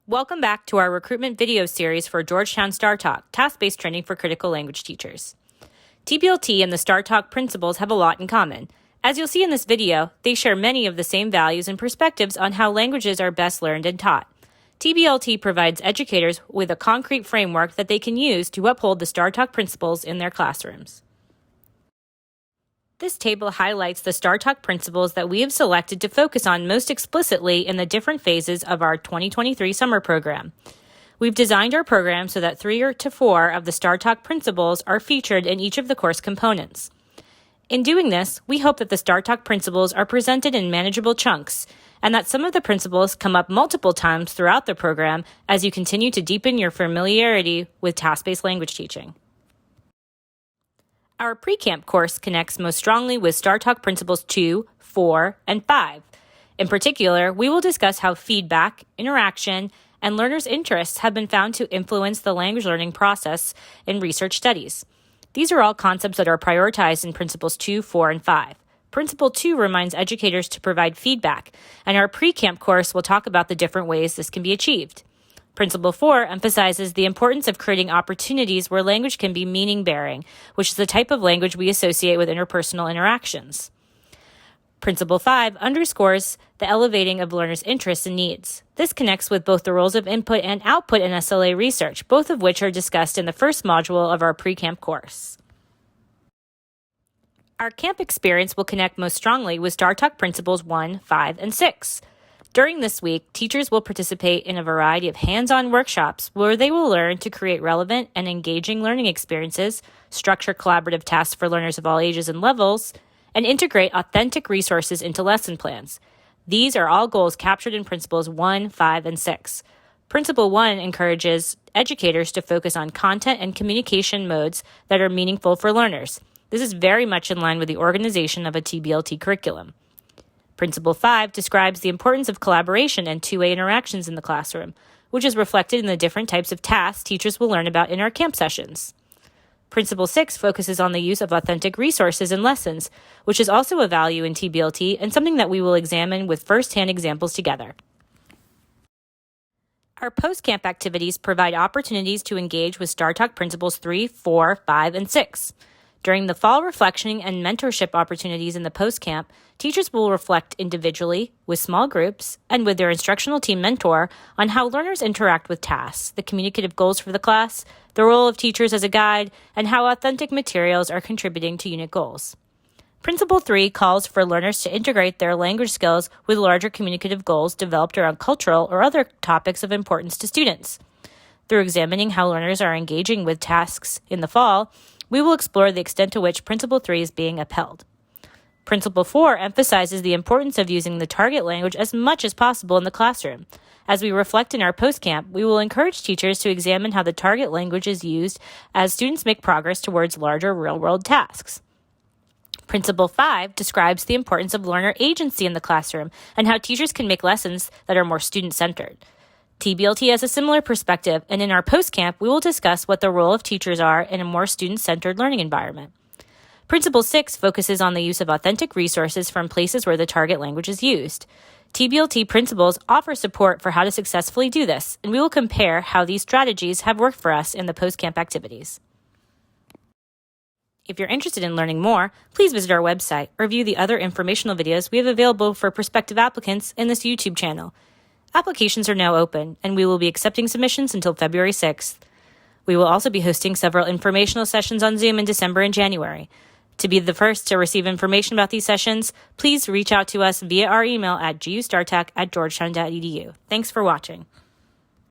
Welcome back to our recruitment video series for Georgetown STARTALK, task-based training for critical language teachers. TBLT and the STARTALK principles have a lot in common. As you'll see in this video, they share many of the same values and perspectives on how languages are best learned and taught. TBLT provides educators with a concrete framework that they can use to uphold the STARTALK principles in their classrooms. This table highlights the STARTALK principles that we have selected to focus on most explicitly in the different phases of our 2023 summer program. We've designed our program so that 3 to 4 of the STARTALK principles are featured in each of the course components. In doing this, we hope that the STARTALK principles are presented in manageable chunks, and that some of the principles come up multiple times throughout the program as you continue to deepen your familiarity with task-based language teaching. Our pre-camp course connects most strongly with STARTALK Principles 2, 4, and 5. In particular, we will discuss how feedback, interaction, and learners' interests have been found to influence the language learning process in research studies. These are all concepts that are prioritized in Principles 2, 4, and 5. Principle 2 reminds educators to provide feedback, and our pre-camp course will talk about the different ways this can be achieved. Principle 4 emphasizes the importance of creating opportunities where language can be meaning-bearing, which is the type of language we associate with interpersonal interactions. Principle 5 underscores the elevating of learners' interests and needs. This connects with both the roles of input and output in SLA research, both of which are discussed in the first module of our pre-camp course. Our camp experience will connect most strongly with STARTALK Principles 1, 5, and 6. During this week, teachers will participate in a variety of hands-on workshops where they will learn to create relevant and engaging learning experiences, structure collaborative tasks for learners of all ages and levels, and integrate authentic resources into lesson plans. These are all goals captured in Principles 1, 5, and 6. Principle 1 encourages educators to focus on content and communication modes that are meaningful for learners. This is very much in line with the organization of a TBLT curriculum. Principle 5 describes the importance of collaboration and two-way interactions in the classroom, which is reflected in the different types of tasks teachers will learn about in our camp sessions. Principle 6 focuses on the use of authentic resources in lessons, which is also a value in TBLT and something that we will examine with first-hand examples together. Our post-camp activities provide opportunities to engage with STARTALK Principles 3, 4, 5, and 6. During the fall reflection and mentorship opportunities in the post-camp, teachers will reflect individually, with small groups, and with their instructional team mentor on how learners interact with tasks, the communicative goals for the class, the role of teachers as a guide, and how authentic materials are contributing to unit goals. Principle 3 calls for learners to integrate their language skills with larger communicative goals developed around cultural or other topics of importance to students. Through examining how learners are engaging with tasks in the fall, we will explore the extent to which Principle 3 is being upheld. Principle 4 emphasizes the importance of using the target language as much as possible in the classroom. As we reflect in our post-camp, we will encourage teachers to examine how the target language is used as students make progress towards larger real-world tasks. Principle 5 describes the importance of learner agency in the classroom and how teachers can make lessons that are more student-centered. TBLT has a similar perspective, and in our post-camp, we will discuss what the role of teachers are in a more student-centered learning environment. Principle 6 focuses on the use of authentic resources from places where the target language is used. TBLT principles offer support for how to successfully do this, and we will compare how these strategies have worked for us in the post-camp activities. If you're interested in learning more, please visit our website or view the other informational videos we have available for prospective applicants in this YouTube channel. Applications are now open, and we will be accepting submissions until February 6th. We will also be hosting several informational sessions on Zoom in December and January. To be the first to receive information about these sessions, please reach out to us via our email at gustartalk@georgetown.edu. Thanks for watching.